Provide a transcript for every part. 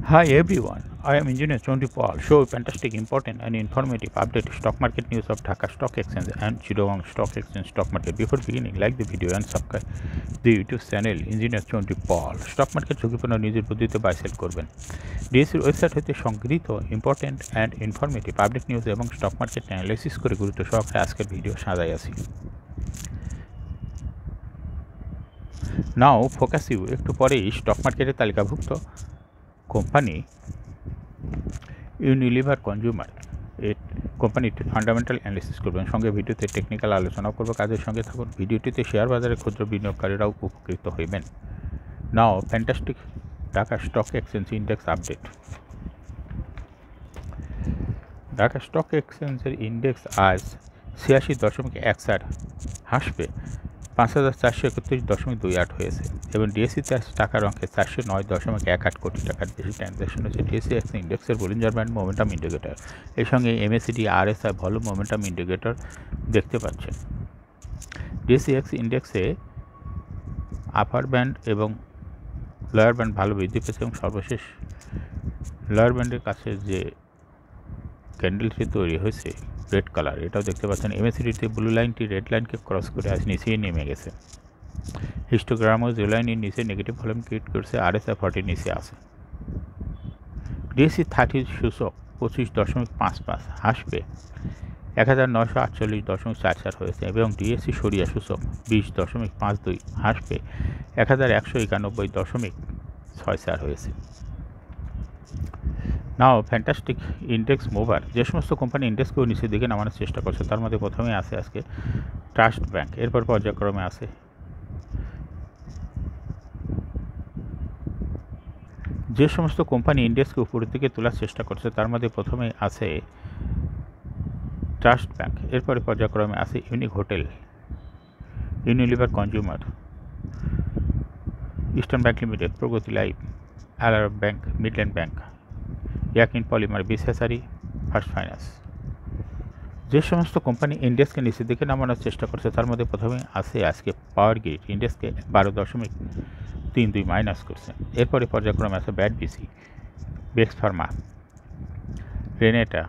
Hi everyone, I am Engineer Chondi Paul. Show fantastic, important and informative update stock market news of Dhaka Stock Exchange and Chittagong Stock Exchange stock market. Before beginning, like the video and subscribe the YouTube channel Engineer Chondi Paul. Stock market ঝুঁকিপূর্ণ নিজের বুদ্ধিতে buy sell করবেন। ডিএসসির website হতে সংগৃহীত important and informative update news এবং stock market analysis করে গুরুত্ব সহকারে আজকের ভিডিও সাজাই আছি। নাও ফোকাস ইউ একটু পরেই স্টক মার্কেটের তালিকাভুক্ত কোম্পানি ইউনিলিভার কনজিউমার এর কোম্পানিটির ফান্ডামেন্টাল অ্যানালিসিস করবেন, সঙ্গে ভিডিওতে টেকনিক্যাল আলোচনাও করবো। কাজের সঙ্গে থাকুন। ভিডিওটিতে শেয়ার বাজারে ক্ষুদ্র বিনিয়োগকারীরাও উপকৃত হইবেন। Now fantastic Dhaka stock exchange index update. Dhaka stock এক্সচেঞ্জের ইন্ডেক্স আজ 86.14 হাসবে ৫,৪৩১.28 হয়েছে এবং ডিএসসিতে আজ টাকার অঙ্কে 409.18 কোটি টাকার বেশি ট্রানজ্যাকশন হয়েছে। ডিএসসি ইন্ডেক্সের বলিঞ্জার ব্যান্ড মোমেন্টাম ইন্ডিকেটর, এর সঙ্গে MACD RSI volume momentum indicator দেখতে পাচ্ছেন। ডিএসসি ইন্ডেক্সে আপার ব্যান্ড এবং লোয়ার ব্যান্ড ভালো বৃদ্ধি পেয়েছে এবং সর্বশেষ লোয়ার ব্যান্ডের কাছে যে ক্যান্ডেলটি তৈরি হয়েছে রেড কালার, এটাও দেখতে পাচ্ছেন। এমএসিডিতে ব্লু লাইনটি রেড লাইনকে ক্রস করে আজ নিচেই নেমে গেছে। হিস্টোগ্রামও যে লাইনের নিচে নেগেটিভ ভলিউম ক্রিয়েট করছে, আরএসআই 40 নিচে আছে। ডিএসসি 30 সূচক 25.55 হাসবে 1948.44 হয়েছে এবং ডিএসসি সরিয়া সূচক 20.52 হাসবে 1191.64 হয়েছে। নাও ফ্যান্টাস্টিক ইন্ডেক্স মুভার, যে সমস্ত কোম্পানি ইন্ডেক্সকেও নিচের দিকে নামানোর চেষ্টা করছে তার মধ্যে প্রথমেই আছে আজকে ট্রাস্ট ব্যাংক, এরপর পর্যায়ক্রমে আছে যে সমস্ত কোম্পানি ইন্ডেক্সকে উপরের দিকে তোলার চেষ্টা করছে তার মধ্যে প্রথমেই আছে ট্রাস্ট ব্যাংক, এরপরে পর্যায়ক্রমে আছে unique hotel, Unilever consumer, eastern bank limited, প্রগতি লাইফ, আলার ব্যাংক, মিডল্যান্ড ব্যাংক, ইয়াকিন পলিমার, বিসেসারি, ফার্স্ট ফাইন্যান্স। যে সমস্ত কোম্পানি ইন্ডেক্সকে নিচের দিকে নামানোর চেষ্টা করছে তার মধ্যে প্রথমে আছে আজকে পাওয়ার গ্রিড, ইন্ডেক্সকে 12.32 মাইনাস করছে। এরপরে পর্যায়ক্রমে আছে ব্যাট বিসি, বেক্স ফার্মা, রেনেটা,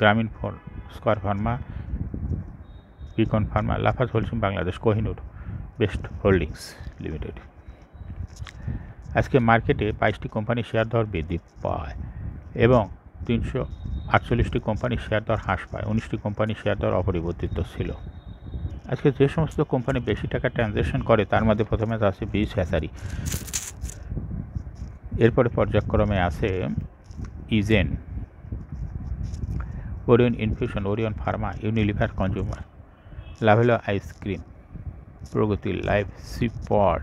গ্রামীণ phone, square Pharma, Beacon Pharma, লাফাজ Holcim Bangladesh, Kohinoor, best holdings limited. আজকে মার্কেটে 22টি কোম্পানির শেয়ার দর বৃদ্ধি পায় এবং 348টি কোম্পানির শেয়ার দর হ্রাস পায়। 19টি কোম্পানির শেয়ার দর অপরিবর্তিত ছিল। আজকে যে সমস্ত কোম্পানি বেশি টাকা ট্রানজ্যাকশন করে তার মধ্যে প্রথমে আছে বিচ হ্যাচারি, এরপরে পর্যায়ক্রমে আছে ইজেন, Orion infusion, Orion pharma, Unilever consumer, Lovello ice cream, Pragati life, সিপল।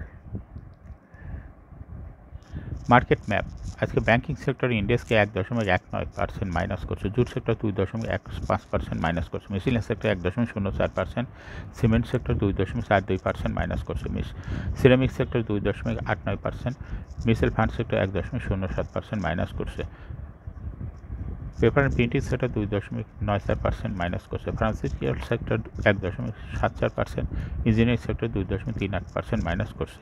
মার্কেট ম্যাপ, আজকে ব্যাংকিং সেক্টর ইন্ডেক্সকে 1.19% মাইনাস করছে, জুট সেক্টর 2.15% মাইনাস করছে, machinery sector 1.04%, cement sector 2.42% minus করছে, ceramic sector 2.89%, mutual fund sector 1.07% minus করছে, paper and printing sector 2.94% minus করছে, pharmaceutical sector 1.74%, engineering sector 2.38% minus করছে,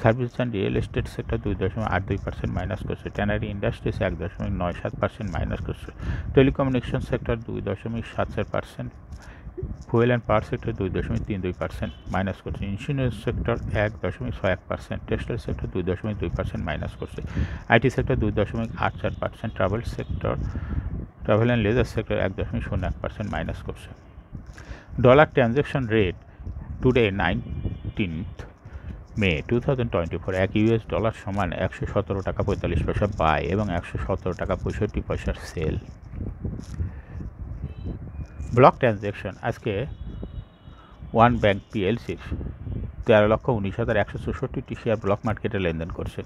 service and real estate sector 2.82% minus করছে, tannery industries 1.97% minus করছে, telecommunication sector 2.74%, fuel and power sector 2.32% minus করছে, insurance sector 1.61%, textile sector 2.2% minus করছে, IT sector 2.84%, travel and leisure sector 1.01% minus করছে। Dollar transaction rate today 19th May 2024, এক US dollar সমান 117 টাকা 45 পয়সা by এবং 117 টাকা 65 পয়সার সেল। ব্লক ট্রানজ্যাকশন, আজকে ওয়ান ব্যাংক পিএলসির 13,19,164টি শেয়ার ব্লক মার্কেটে লেনদেন করছে।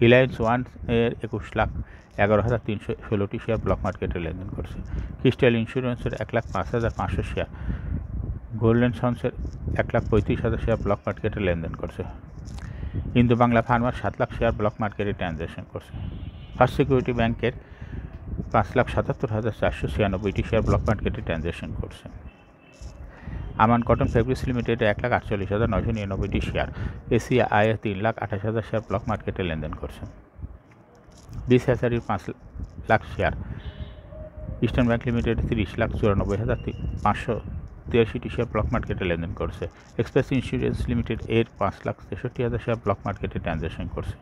রিলায়েন্স ওয়ান এর 21,11,316টি শেয়ার ব্লক মার্কেটে লেনদেন করছে। ক্রিস্টাল ইন্স্যুরেন্সের 1,05,500 শেয়ার, গোল্ডেন সন্সের 1,35,000 শেয়ার ব্লক মার্কেটে লেনদেন করছে। ইন্দু বাংলা ফার্মার 7 লাখ শেয়ার ব্লক মার্কেটে ট্রানজ্যাকশন করছে। ফার্স্ট সিকিউরিটি ব্যাংকের 5,77,496টি শেয়ার ব্লক মার্কেটে ট্রানজ্যাকশন করছে। আমান কটন ফেব্রিক্স লিমিটেড 1,48,999টি শেয়ার, এসিআই 3,28,000 শেয়ার ব্লক মার্কেটে লেনদেন করছে। বিস হ্যাচারির 5 lakh share, eastern bank limited 30,94,583 share block মার্কেটে লেনদেন করছে। এক্সপ্রেস ইন্স্যুরেন্স লিমিটেড এর 5,63,000 শেয়ার ব্লক মার্কেটে ট্রানজ্যাকশন করছে।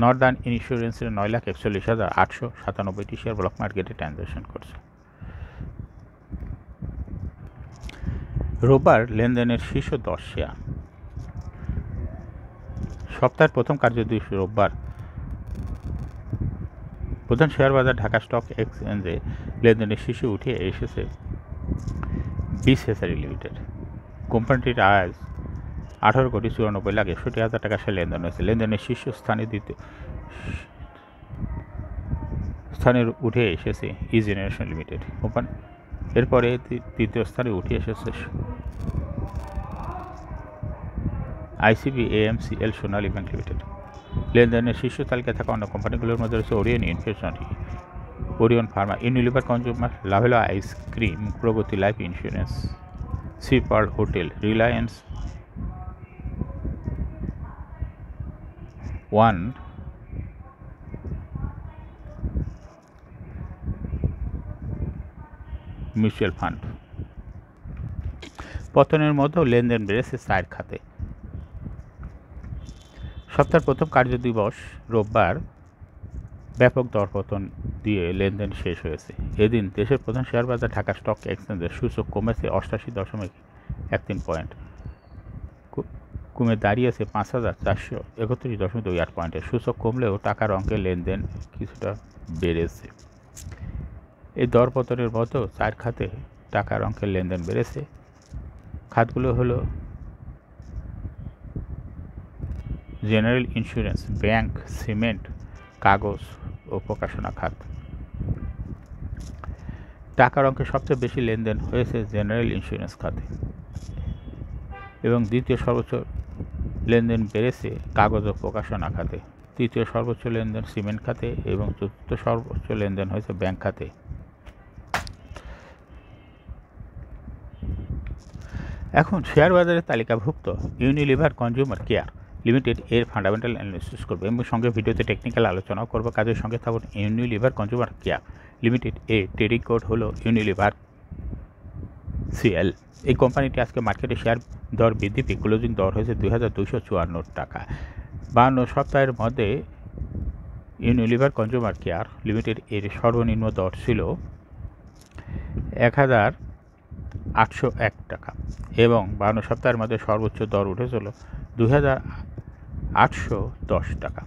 নর্দার্ন ইন্স্যুরেন্সের 9,41,897 শেয়ার ব্লক মার্কেটে ট্রানজ্যাকশন করছে। রোববার লেনদেনের শীর্ষ 10 শেয়ার। সপ্তাহের প্রথম কার্যদিবস রোববার প্রধান শেয়ার বাজার ঢাকা স্টক এক্সচেঞ্জে লেনদেনের শীর্ষে উঠে এসেছে বিস হ্যাচারি লিমিটেড। কোম্পানিটির আজ 18,94,61,000 টাকা সে লেনদেন হয়েছে। লেনদেনের শীর্ষ স্থানে উঠে এসেছে ই জেনারেশন লিমিটেড কোম্পানি। এরপরে তৃতীয় স্থানে উঠে এসেছে ICBAMCL সোনালী ব্যাংক লিমিটেড। লেনদেনের শীর্ষ তালিকায় থাকা অন্য কোম্পানিগুলোর মধ্যে রয়েছে ওরিয়ন ইনফিউশনারি, Orion pharma, Unilever consumer, Lovello ice cream, Pragati life insurance, Sea Pearl hotel, Reliance one mutual fund. পতনের মধ্যেও লেনদেন বেড়েছে 4 খাতে। সপ্তাহের প্রথম কার্যদিবস রোববার ব্যাপক দরপতন দিয়ে লেনদেন শেষ হয়েছে। এদিন দেশের প্রধান শেয়ার বাজার ঢাকা স্টক এক্সচেঞ্জের সূচক কমেছে 88.13 পয়েন্ট, কমে দাঁড়িয়েছে 5,431.28 পয়েন্টে। সূচক কমলেও টাকার অঙ্কের লেনদেন কিছুটা বেড়েছে। এই দরপতনের মধ্যেও 4 খাতে টাকার অঙ্কের লেনদেন বেড়েছে। খাতগুলো হলো জেনারেল ইন্স্যুরেন্স, ব্যাংক, সিমেন্ট, কাগজ ও প্রকাশনা খাত। টাকার অঙ্কে সবচেয়ে বেশি লেনদেন হয়েছে জেনারেল ইন্স্যুরেন্স খাতে এবং দ্বিতীয় সর্বোচ্চ লেনদেন বেড়েছে কাগজ ও প্রকাশনা খাতে। তৃতীয় সর্বোচ্চ লেনদেন সিমেন্ট খাতে এবং চতুর্থ সর্বোচ্চ লেনদেন হয়েছে ব্যাংক খাতে। এখন শেয়ার বাজারে তালিকাভুক্ত ইউনিলিভার কনজিউমার কেয়ার লিমিটেড এর ফান্ডামেন্টাল অ্যানালিসিস করবে এবং সঙ্গে ভিডিওতে টেকনিক্যাল আলোচনাও করবো। কাজের সঙ্গে থাকুন। ইউনিলিভার কনজিউমার কেয়ার লিমিটেড এর ট্রেডিং কোড হলো ইউনিলিভার CL। এই কোম্পানিটি আজকে মার্কেটে শেয়ার দর বৃদ্ধি পেয়ে ক্লোজিং দর হয়েছে 2,254 টাকা। 52 সপ্তাহের মধ্যে ইউনিলিভার কনজিউমার কেয়ার লিমিটেড এর সর্বনিম্ন দর ছিল 1,801 টাকা এবং 52 সপ্তাহের মধ্যে সর্বোচ্চ দর উঠেছিল 2,810 টাকা।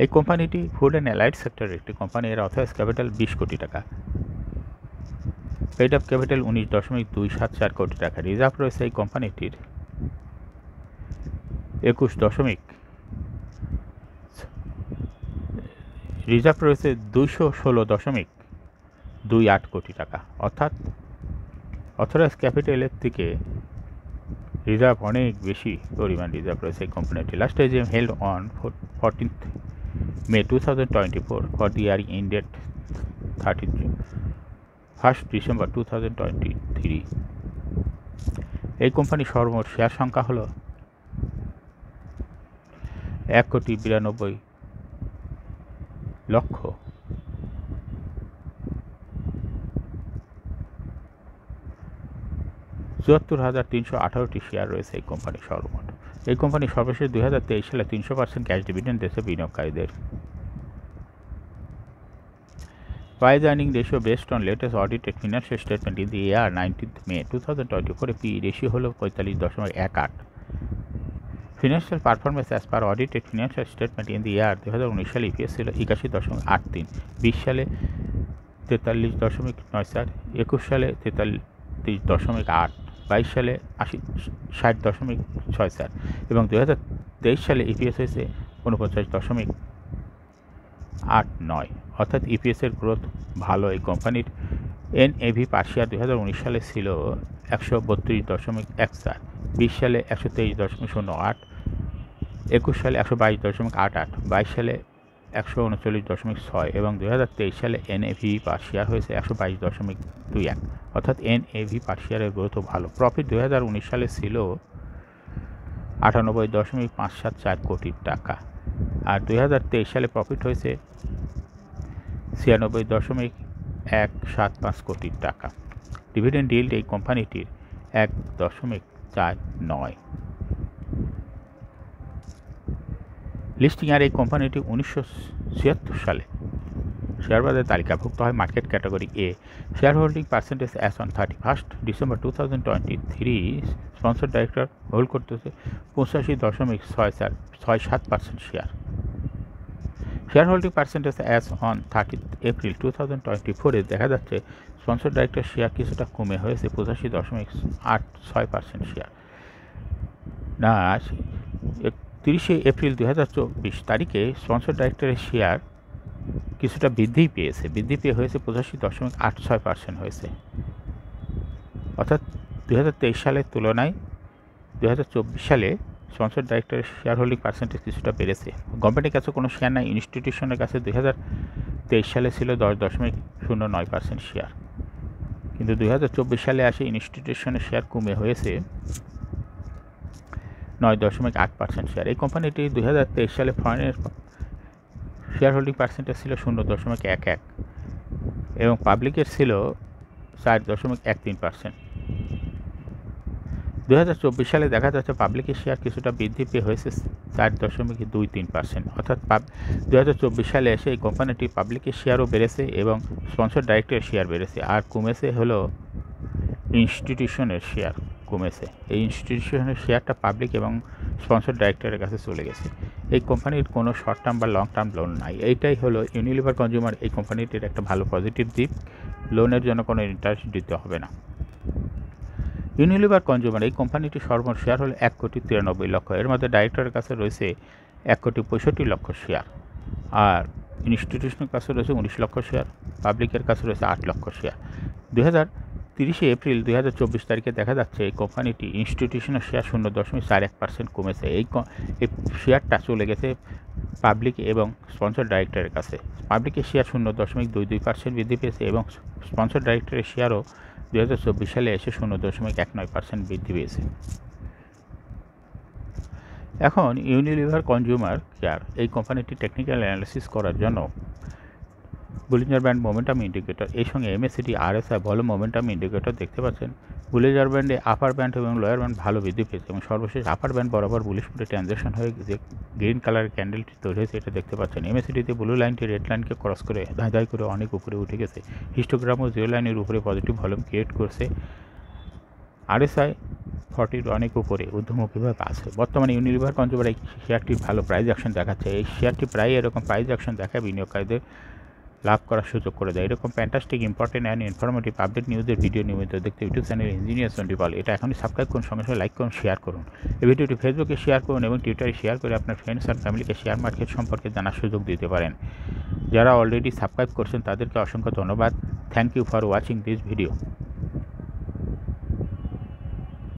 এই কোম্পানিটি ফুড অ্যান্ড অ্যালাইড সেক্টরের একটি কোম্পানি। এর অথরাইজ ক্যাপিটাল 20 কোটি টাকা, পেইড আপ ক্যাপিটাল 19.274 কোটি টাকা। রিজার্ভ রয়েছে এই কোম্পানিটির 216.28 কোটি টাকা, অর্থাৎ অথরাইজ ক্যাপিটালের থেকে রিজার্ভ অনেক বেশি পরিমাণ রিজার্ভ রয়েছে এই কোম্পানিটি। Last AGM held on 14th May 2024 for the year ended 1st December 2023। এই কোম্পানির সর্বমোট শেয়ার সংখ্যা হল 1,92,74,318টি শেয়ার রয়েছে এই কোম্পানির সর্বমোট। এই কোম্পানি সর্বশেষ 2023 সালে 300% ক্যাশ ডিভিডেন্ড দিয়েছে বিনিয়োগকারীদের। Price earning ratio based on latest audited financial statement in the year 19th May 2024 P ratio হল 45.18। Financial performance as per audited financial statement in the year 2019 সালে ইপিএস ছিল 81.83, 20 সালে 43.94, 21 সালে 43.8, 22 সালে 60.64 এবং 2023 সালে ইপিএস হয়েছে 49.89, অর্থাৎ ইপিএসের গ্রোথ ভালো। এই কোম্পানির NAV পার শেয়ার 2019 সালে ছিল 132.14, 20 সালে 123.08, 21 সালে 122.88, 22 সালে 139.6 এবং 2023 সালে NAV পার শেয়ার হয়েছে 122.21, অর্থাৎ NAV পার শেয়ারের গ্রোথও ভালো। প্রফিট 2019 সালে ছিল 98.574 কোটি টাকা, আর 2023 সালে প্রফিট হয়েছে 96.175 কোটি টাকা। ডিভিডেন্ড yield এই কোম্পানিটির 1.49। লিস্টিং আর এই কোম্পানিটি 1976 সালে শেয়ার বাজারে তালিকাভুক্ত হয় market category A. Share holding percentage as on 31 December 2023, sponsor director hold করতেছে 85.67% share. Share holding percentage as on 30 April 2024 দেখা যাচ্ছে স্পন্সর ডাইরেক্টর শেয়ার কিছুটা কমে হয়েছে 85.86% শেয়ার। না, 30 এপ্রিল 2024 তারিখে স্পন্সর ডাইরেক্টরের শেয়ার কিছুটা বৃদ্ধি পেয়ে হয়েছে 85.86% হয়েছে, অর্থাৎ 2023 সালের তুলনায় 2024 সালে স্পন্সর ডাইরেক্টরের শেয়ার হোল্ডিং পার্সেন্টেজ কিছুটা বেড়েছে। গভর্নমেন্টের কাছে কোনো শেয়ার নাই, ইনস্টিটিউশনের কাছে 2023 সালে ছিল 10.09% শেয়ার, কিন্তু 2024 সালে আসে ইনস্টিটিউশনের শেয়ার কমে হয়েছে 9.8% শেয়ার। এই কোম্পানিটি 2023 সালে ফরেনের শেয়ার হোল্ডিং পার্সেন্টেজ ছিল 0.11 এবং পাবলিকের ছিল 4.13%। 2024 সালে দেখা যাচ্ছে পাবলিকের শেয়ার কিছুটা বৃদ্ধি পেয়ে হয়েছে 4.23%, অর্থাৎ 2024 সালে এসে এই কোম্পানিটি পাবলিকের শেয়ারও বেড়েছে এবং স্পন্সর ডাইরেক্টরের শেয়ার বেড়েছে, আর কমেছে হলো ইনস্টিটিউশনের শেয়ার কমেছে। এই ইনস্টিটিউশনের শেয়ারটা পাবলিক এবং স্পন্সর ডাইরেক্টরের কাছে চলে গেছে। এই কোম্পানির কোনো শর্ট টার্ম বা লং টার্ম লোন নাই। এইটাই হলো ইউনিলিভার কনজিউমার এই কোম্পানিটির একটা ভালো পজিটিভ দিক। লোনের জন্য কোনো ইন্টারেস্ট দিতে হবে না। ইউনিলিভার কনজিউমার এই কোম্পানিটি সর্বমোট শেয়ার হলো 1.93 লক্ষ। এর মধ্যে ডাইরেক্টরের কাছে রয়েছে 1.65 লক্ষ শেয়ার, আর ইনস্টিটিউশনের কাছে রয়েছে 19 লক্ষ শেয়ার, পাবলিকের কাছে রয়েছে 8 লক্ষ শেয়ার। 30 এপ্রিল 2024 তারিখে দেখা যাচ্ছে এই কোম্পানিটি ইনস্টিটিউশনের শেয়ার 0.41% কমেছে। এই শেয়ারটা চলে গেছে পাবলিক এবং স্পন্সর ডাইরেক্টরের কাছে। পাবলিকের শেয়ার 0.22% বৃদ্ধি পেয়েছে এবং স্পন্সর ডাইরেক্টরের শেয়ারও 2024 সালে এসে 0.19% বৃদ্ধি পেয়েছে। এখন ইউনিলিভার কনজিউমার কেয়ার এই কোম্পানিটি টেকনিক্যাল অ্যানালিসিস করার জন্য বুলিঞ্জার ব্যান্ড মোমেন্টাম ইন্ডিকেটর এই সঙ্গে MACD RSI volume momentum indicator দেখতে পাচ্ছেন। বুলিঞ্জার ব্যান্ডে আপার ব্যান্ড এবং লোয়ার ব্যান্ড ভালো বৃদ্ধি পেয়েছে এবং সর্বশেষ আপার ব্যান্ড বরাবর বুলিশ মুডে ট্রানজ্যাকশন হয়ে যে গ্রিন কালারের ক্যান্ডেলটি তৈরি হয়েছে এটা দেখতে পাচ্ছেন। MACDতে ব্লু লাইনটি রেড লাইনকে ক্রস করে ধাঁধাই করে অনেক উপরে উঠে গেছে। হিস্টোগ্রামও জিরো লাইনের উপরে পজিটিভ ভলিউম ক্রিয়েট করছে। RSI 40 অনেক উপরে ঊর্ধ্বমুখীভাবে আছে। বর্তমানে ইউনিলিভার কনজিউমার এই শেয়ারটির ভালো প্রাইস অ্যাকশন দেখাচ্ছে। এই শেয়ারটি প্রায় এরকম প্রাইস অ্যাকশন দেখায় বিনিয়োগকারীদের লাভ করার সুযোগ করে দেয়। এরকম fantastic important and informative update নিউজের ভিডিও নিয়মিত দেখতে ইউটিউব চ্যানেল ইঞ্জিনিয়ার্স টোয়েন্টি বল এটা এখনই সাবস্ক্রাইব করুন, সঙ্গে সঙ্গে লাইক করুন, শেয়ার করুন। এই ভিডিওটি ফেসবুকে শেয়ার করুন এবং টুইটারে শেয়ার করে আপনার ফ্রেন্ডস আর ফ্যামিলিকে শেয়ার মার্কেট সম্পর্কে জানার সুযোগ দিতে পারেন। যারা অলরেডি সাবস্ক্রাইব করছেন তাদেরকে অসংখ্য ধন্যবাদ। Thank you for watching this video.